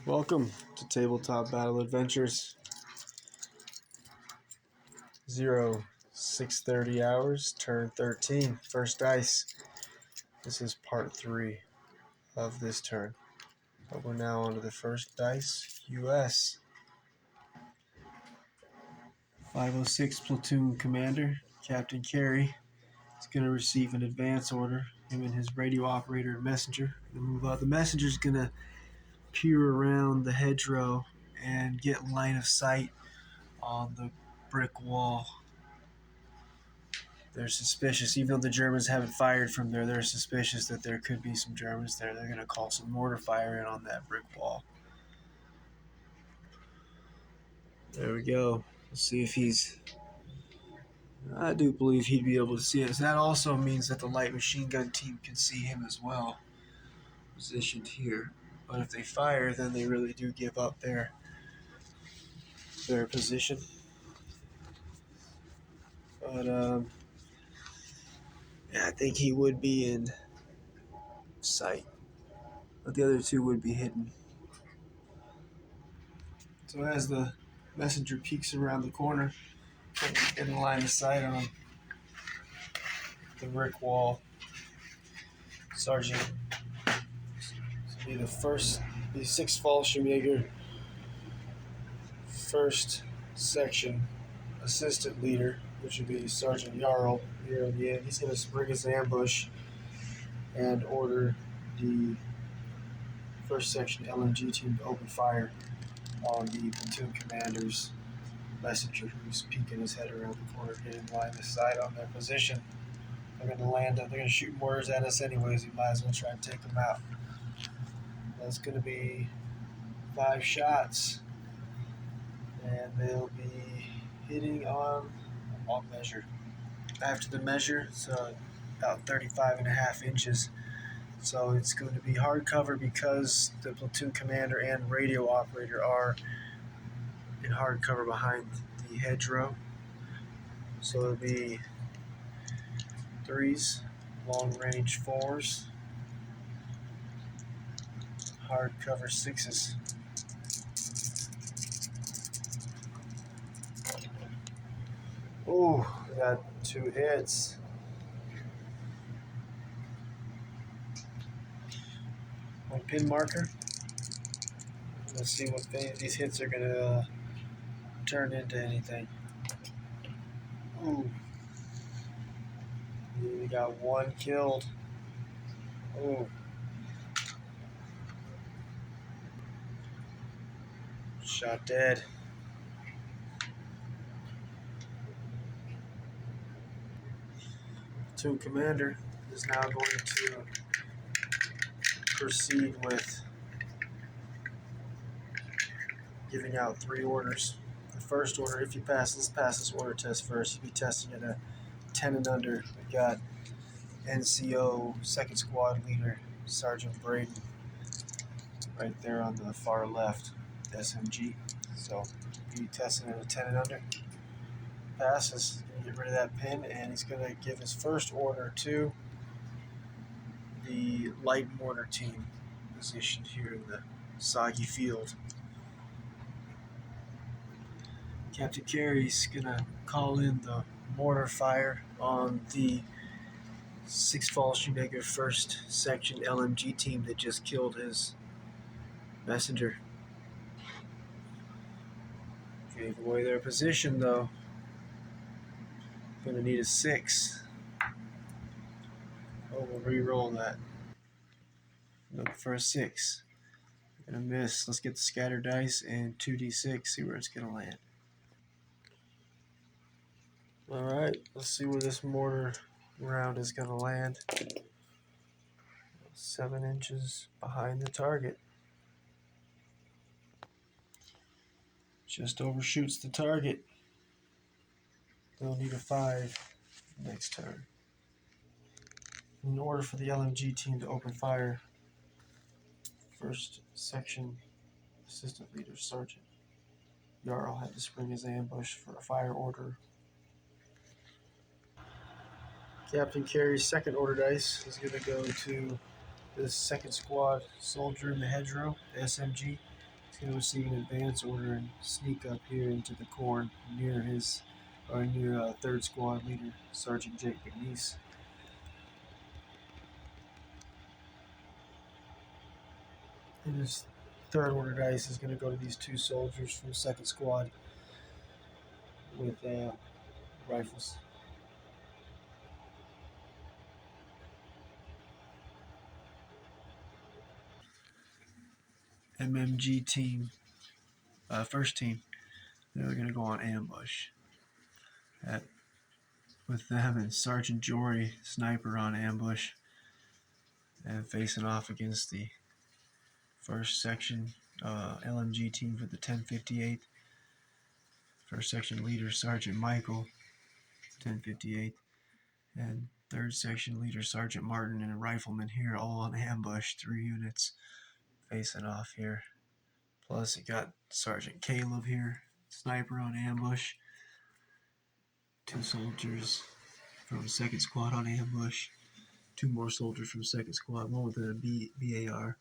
Welcome to Tabletop Battle Adventures 0630 hours, turn 13, first dice. This is part 3 of this turn. But we're now on to the first dice, US. 506 Platoon Commander, Captain Carey, is going to receive an advance order. Him and his radio operator and messenger. Move out. The messenger's going to peer around the hedgerow and get line of sight on the brick wall. They're suspicious, even though the Germans haven't fired from there, they're suspicious that there could be some Germans there. They're going to call some mortar fire in on that brick wall. There we go. Let's see if he's... I do believe he'd be able to see us. That also means that the light machine gun team can see him as well, positioned here. But if they fire, then they really do give up their position. But, yeah, I think he would be in sight. But the other two would be hidden. So as the messenger peeks around the corner, in line of sight on the brick wall, Sergeant, this will be the 6th Fallschirmjäger, 1st Section Assistant Leader, which would be Sergeant Jarl here in the end. He's going to spring his ambush and order the 1st Section LMG team to open fire on the platoon commander's messenger, who's peeking his head around the corner, getting line of sight on their position. They're going to land. They're going to shoot mortars at us anyways. You might as well try and take them out. That's going to be 5 shots, and they'll be hitting on measure. After the measure, it's about 35.5 inches. So it's going to be hard cover because the platoon commander and radio operator are in hard cover behind the hedgerow. So it'll be 3s, long range 4s, hard cover 6s. Ooh, we got 2 hits. One pin marker. Let's see what these hits are going to turn into anything. Ooh. We got 1 killed. Ooh. Shot dead. Platoon commander is now going to proceed with giving out 3 orders. The first order, if you pass this order test first. You'll be testing at a 10 and under. We got NCO 2nd Squad Leader Sergeant Braden right there on the far left, SMG. So be testing at a 10 and under. Passes, gonna get rid of that pin, and he's going to give his first order to the light mortar team positioned here in the soggy field. Captain Carey's going to call in the mortar fire on the 6th Fallschirmjäger 1st Section LMG team that just killed his messenger. Gave away their position though. Going to need a 6. Oh, we'll re-roll that. Look for a 6. Gonna miss. Let's get the scatter dice and 2d6, see where it's going to land. Alright, let's see where this mortar round is going to land. 7 inches behind the target. Just overshoots the target. They'll need a 5 next turn. In order for the LMG team to open fire, 1st Section Assistant Leader Sergeant Jarl had to spring his ambush for a fire order. Captain Carey's 2nd order dice is going to go to the 2nd Squad Soldier in the hedgerow, the SMG. going to receive an advance order and sneak up here into the corn near near third squad leader, Sergeant Jake McNeese. And his third order dice is going to go to these two soldiers from second squad with rifles. MMG team, first team, they're going to go on ambush. With them and Sergeant Jory, sniper on ambush, and facing off against the first section LMG team for the 1058th. First section leader Sergeant Michael, 1058th, and third section leader Sergeant Martin and a rifleman here, all on ambush, 3 units facing off here. Plus you got Sergeant Caleb here, sniper on ambush, 2 soldiers from second squad on ambush, 2 more soldiers from second squad, one with a BAR,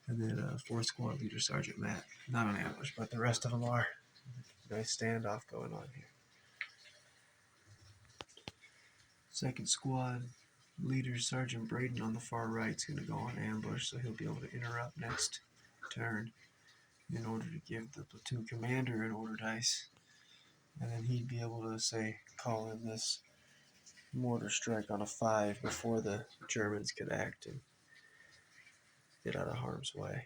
and then 4th squad leader Sergeant Matt, not on ambush, but the rest of them are. Nice standoff going on here. Second squad leader Sergeant Braden on the far right is going to go on ambush, so he'll be able to interrupt next turn in order to give the platoon commander an order dice, and then he'd be able to say call in this mortar strike on a 5 before the Germans could act and get out of harm's way.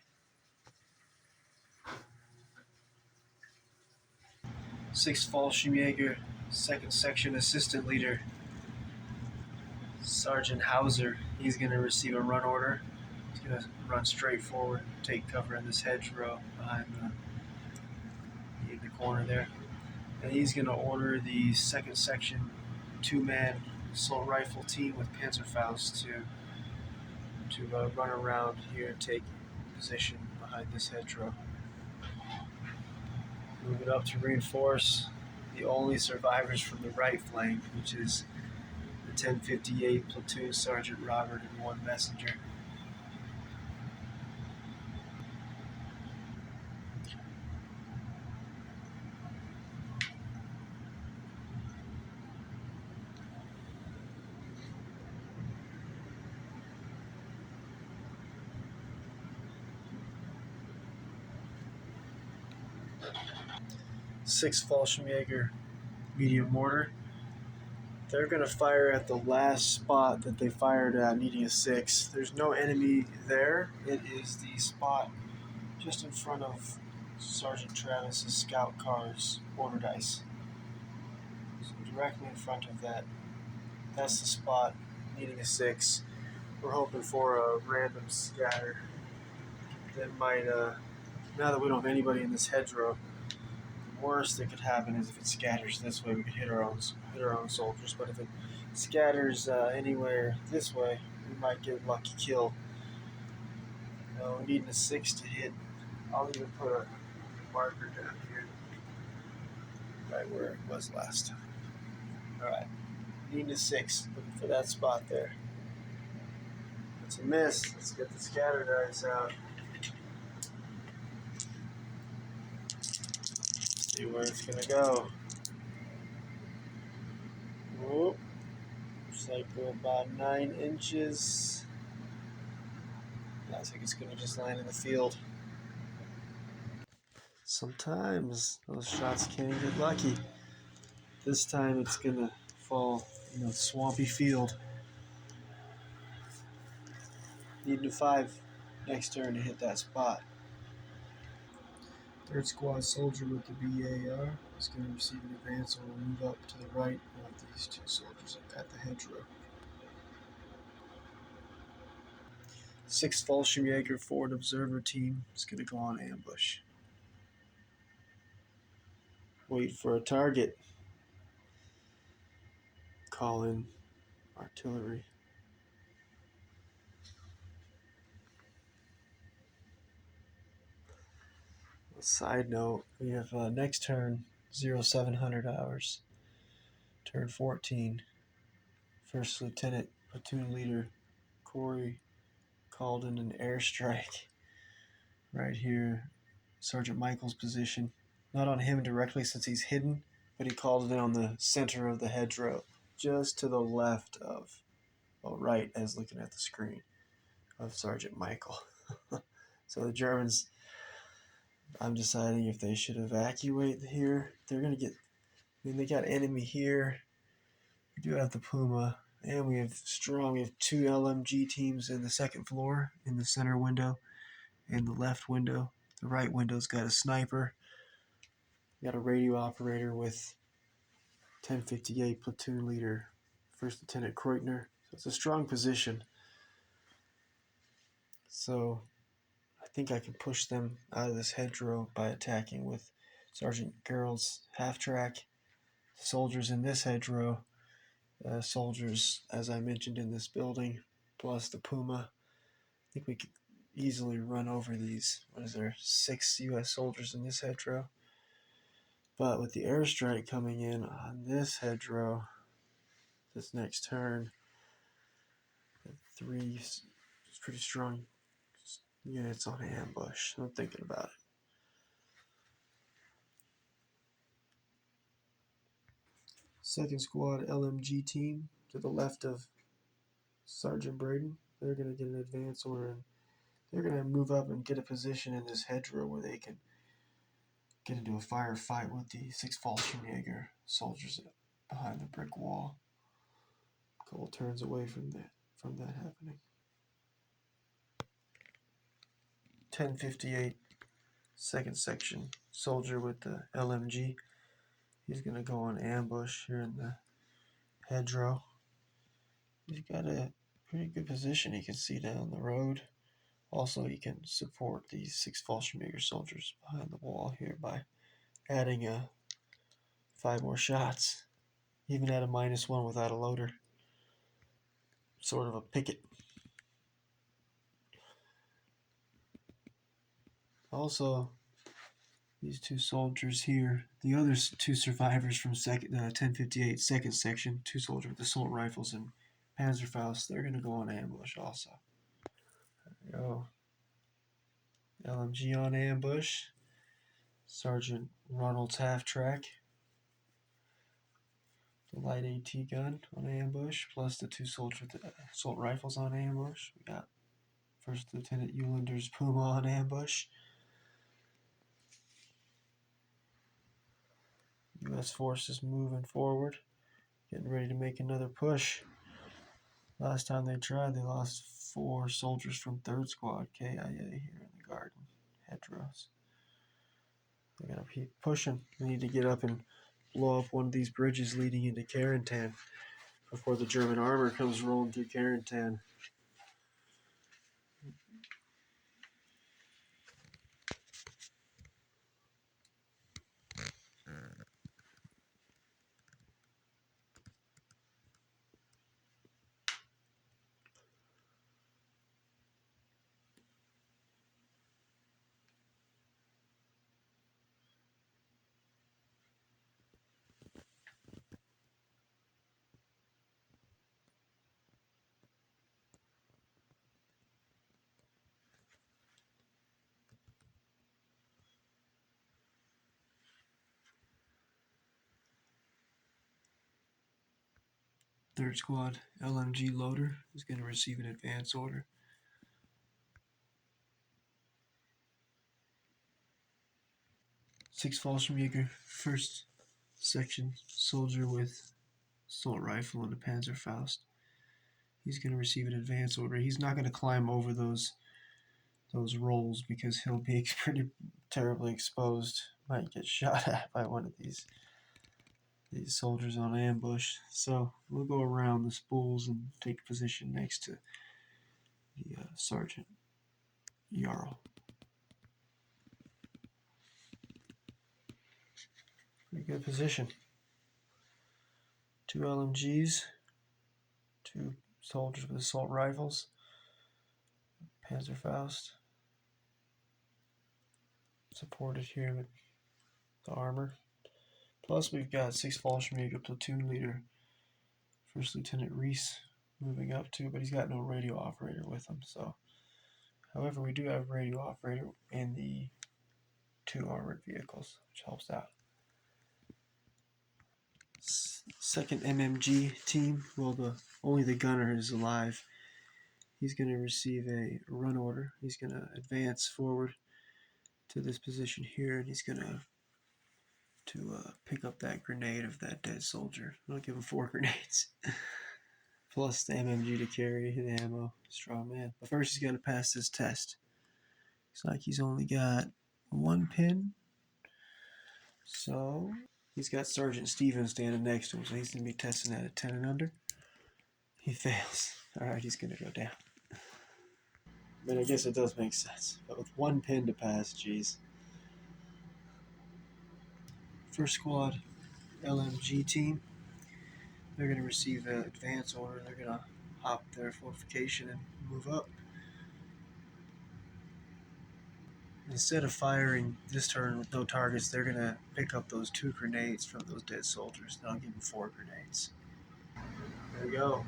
6th Fallschirmjäger, 2nd section assistant leader Sergeant Hauser. He's going to receive a run order. He's going to run straight forward, take cover in this hedgerow behind the corner there. And he's going to order the 2nd section 2-man assault rifle team with Panzerfaust to run around here and take position behind this hedgerow. Moving up to reinforce the only survivors from the right flank, which is the 1058 platoon Sergeant Robert and 1 messenger. Sixth Fallschirmjäger medium mortar. They're going to fire at the last spot that they fired at, needing a 6. There's no enemy there. It is the spot just in front of Sergeant Travis's scout car's order dice. So directly in front of that. That's the spot, needing a 6. We're hoping for a random scatter that might, now that we don't have anybody in this hedgerow, the worst that could happen is if it scatters this way, we could hit our own soldiers. But if it scatters anywhere this way, we might get a lucky kill. We're needing a 6 to hit. I'll even put a marker down here, right where it was last time. Alright, needing a 6, looking for that spot there. It's a miss. Let's get the scatter dice out. See where it's gonna go. Whoop. Looks like we're about 9 inches. I think it's gonna just land in the field. Sometimes those shots can get lucky. This time it's gonna fall in a swampy field. Needing a 5 next turn to hit that spot. Third squad soldier with the BAR is going to receive an advance and will move up to the right of these 2 soldiers at the hedgerow. 6th Fallschirmjäger forward observer team is going to go on ambush. Wait for a target. Call in artillery. A side note, we have next turn 0700 hours. Turn 14. First Lieutenant Platoon Leader Corey called in an airstrike right here Sergeant Michael's position. Not on him directly since he's hidden, but he called it in on the center of the hedgerow, just to the left of, well, right as looking at the screen, of Sergeant Michael. So the Germans, I'm deciding if they should evacuate here. They're going to get, I mean, they got enemy here. We do have the Puma, and we have two LMG teams in the second floor, in the center window, and the left window. The right window's got a sniper. We got a radio operator with 1058 platoon leader, First Lieutenant Kreutner. So it's a strong position. So I think I can push them out of this hedgerow by attacking with Sergeant Gerald's half-track. Soldiers in this hedgerow, soldiers, as I mentioned, in this building, plus the Puma. I think we could easily run over these, 6 U.S. soldiers in this hedgerow. But with the airstrike coming in on this hedgerow, this next turn, 3 is pretty strong units on ambush. I'm thinking about it. Second squad LMG team to the left of Sergeant Braden. They're going to get an advance order, and they're going to move up and get a position in this hedgerow where they can get into a firefight with the 6th Fallschirmjäger soldiers behind the brick wall. A couple turns away from that happening. 1058 second section soldier with the LMG. He's going to go on ambush here in the hedgerow. He's got a pretty good position. He can see down the road. Also, he can support these 6 Fallschirmjäger soldiers behind the wall here by adding 5 more shots, even at a -1 without a loader. Sort of a picket. Also, these 2 soldiers here, the other 2 survivors from 1058 second section, 2 soldiers with assault rifles and Panzerfaust, they're going to go on ambush also. There we go. LMG on ambush. Sergeant Ronald's half-track. The light AT gun on ambush, plus the 2 soldiers with the assault rifles on ambush. We got First Lieutenant Eulander's Puma on ambush. U.S. forces moving forward, getting ready to make another push. Last time they tried, they lost 4 soldiers from 3rd Squad KIA here in the garden hedgerows. They gotta keep pushing. They need to get up and blow up one of these bridges leading into Carentan before the German armor comes rolling through Carentan. Third Squad LMG loader is going to receive an advance order. Six Fallschirmjäger, first section soldier with assault rifle and a Panzerfaust. He's going to receive an advance order. He's not going to climb over those rolls because he'll be pretty terribly exposed. Might get shot at by one of these soldiers on ambush. So we'll go around the spools and take position next to the Sergeant Jarl. Pretty good position. 2 LMGs, 2 soldiers with assault rifles, Panzerfaust, supported here with the armor. Plus we've got 6 Fallschirmjäger platoon leader, First Lieutenant Reese, moving up too, but he's got no radio operator with him. So, however, we do have a radio operator in the 2 armored vehicles, which helps out. Second MMG team, well, only the gunner is alive. He's going to receive a run order. He's going to advance forward to this position here, and he's going to pick up that grenade of that dead soldier. I'll give him 4 grenades. Plus the MMG to carry the ammo. Strong man. But first he's got to pass this test. Looks like he's only got 1 pin. So he's got Sergeant Stevens standing next to him, so he's going to be testing at a 10 and under. He fails. Alright, he's going to go down. I mean, I guess it does make sense. But with 1 pin to pass, geez. First squad LMG team, they're going to receive an advance order. They're going to hop their fortification and move up. Instead of firing this turn with no targets, they're going to pick up those 2 grenades from those dead soldiers. And I'll give them 4 grenades. There we go.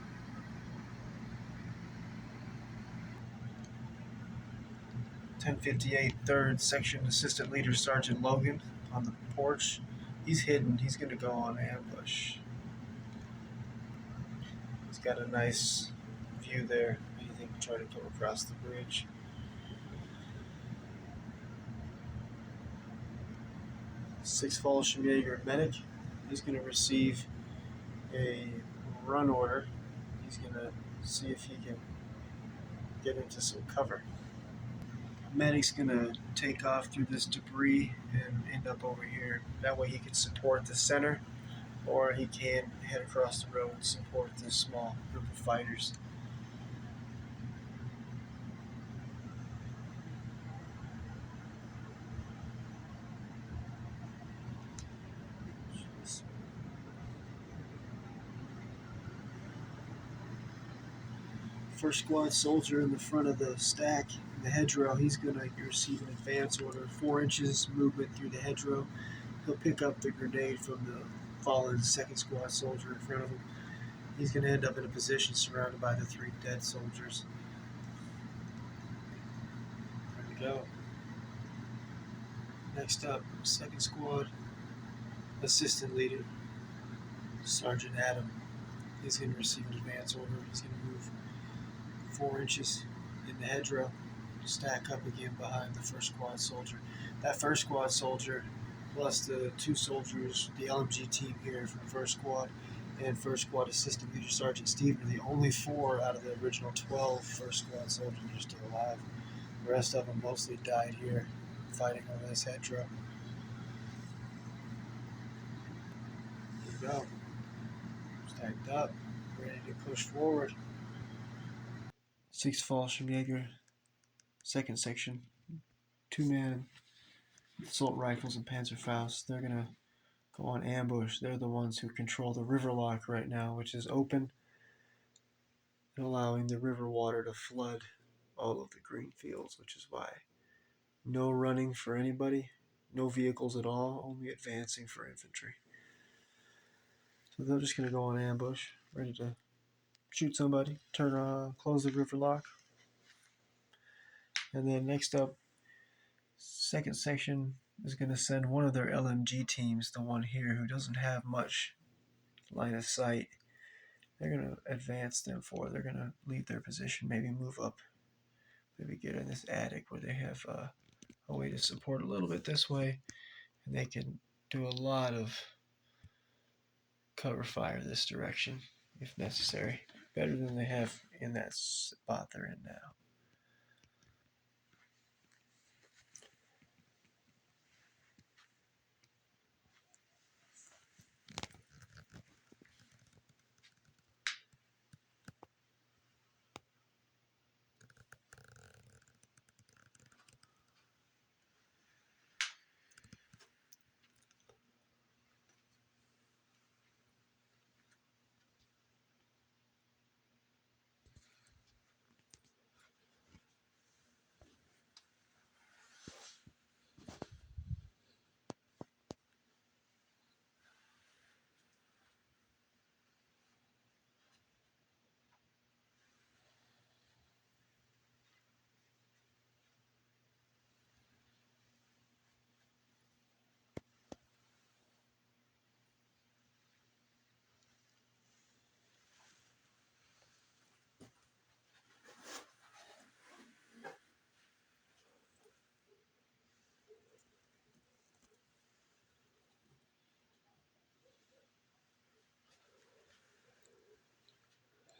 .1058 3rd Section Assistant Leader Sergeant Logan on the porch. He's hidden. He's going to go on ambush. He's got a nice view there. Anything to try to come across the bridge. 6th Fallschirmjäger medic. He's going to receive a run order. He's going to see if he can get into some cover. Medic's going to take off through this debris and end up over here. That way he can support the center, or he can head across the road and support this small group of fighters. First squad soldier in the front of the stack, the hedgerow, he's going to receive an advance order, 4 inches movement through the hedgerow. He'll pick up the grenade from the fallen 2nd squad soldier in front of him. He's going to end up in a position surrounded by the 3 dead soldiers. There we go. Next up, 2nd squad assistant leader, Sergeant Adam. He's going to receive an advance order. He's going to move 4 inches in the hedgerow, stack up again behind the 1st squad soldier. That 1st squad soldier, plus the 2 soldiers, the LMG team here from the 1st squad, and 1st squad assistant leader Sergeant Stephen, are the only 4 out of the original 12 1st squad soldiers are still alive. The rest of them mostly died here, fighting on this hedgerow. Here we go. Stacked up, ready to push forward. 6th Fallschirmjäger, 2nd section, 2-man assault rifles and Panzerfaust. They're going to go on ambush. They're the ones who control the river lock right now, which is open and allowing the river water to flood all of the green fields, which is why no running for anybody, no vehicles at all, only advancing for infantry. So they're just going to go on ambush, ready to shoot somebody, close the river lock. And then next up, 2nd section is going to send one of their LMG teams, the one here who doesn't have much line of sight. They're going to advance them forward. They're going to leave their position, maybe move up, maybe get in this attic where they have a way to support a little bit this way, and they can do a lot of cover fire this direction if necessary. Better than they have in that spot they're in now.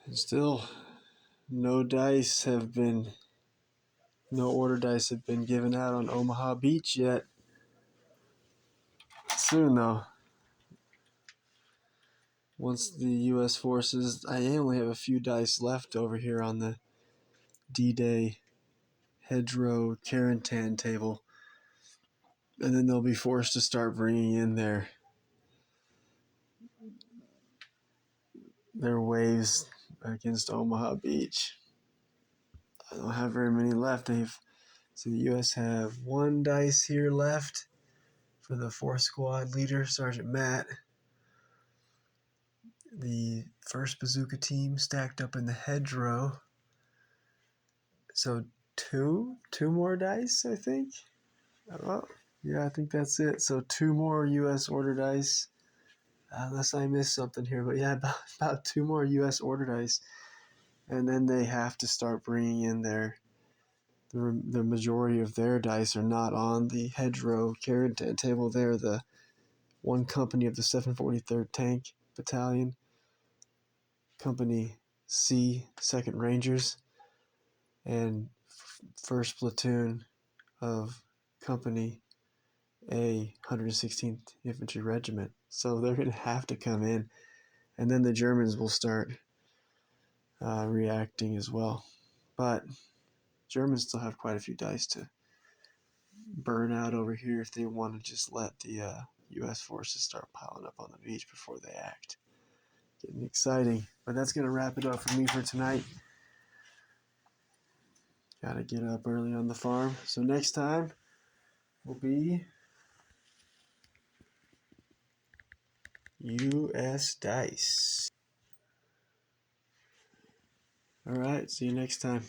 And still, no order dice have been given out on Omaha Beach yet. Soon though. Once the U.S. forces, I only have a few dice left over here on the D-Day hedgerow Carentan table, and then they'll be forced to start bringing in their waves against Omaha Beach. I don't have very many left. So the U.S. have one dice here left for the 4th Squad leader, Sergeant Matt. The 1st Bazooka team stacked up in the hedgerow. So two more dice, I think. Oh, yeah, I think that's it. So 2 more U.S. order dice. Unless I missed something here, but yeah, about 2 more U.S. order dice. And then they have to start bringing in the majority of their dice are not on the hedgerow Carentan table. They're the 1 company of the 743rd Tank Battalion, Company C, 2nd Rangers, and 1st Platoon of Company A, 116th Infantry Regiment. So they're going to have to come in, and then the Germans will start reacting as well. But Germans still have quite a few dice to burn out over here if they want to just let the U.S. forces start piling up on the beach before they act. Getting exciting. But that's going to wrap it up for me for tonight. Got to get up early on the farm. So next time will be U.S. dice. All right, see you next time.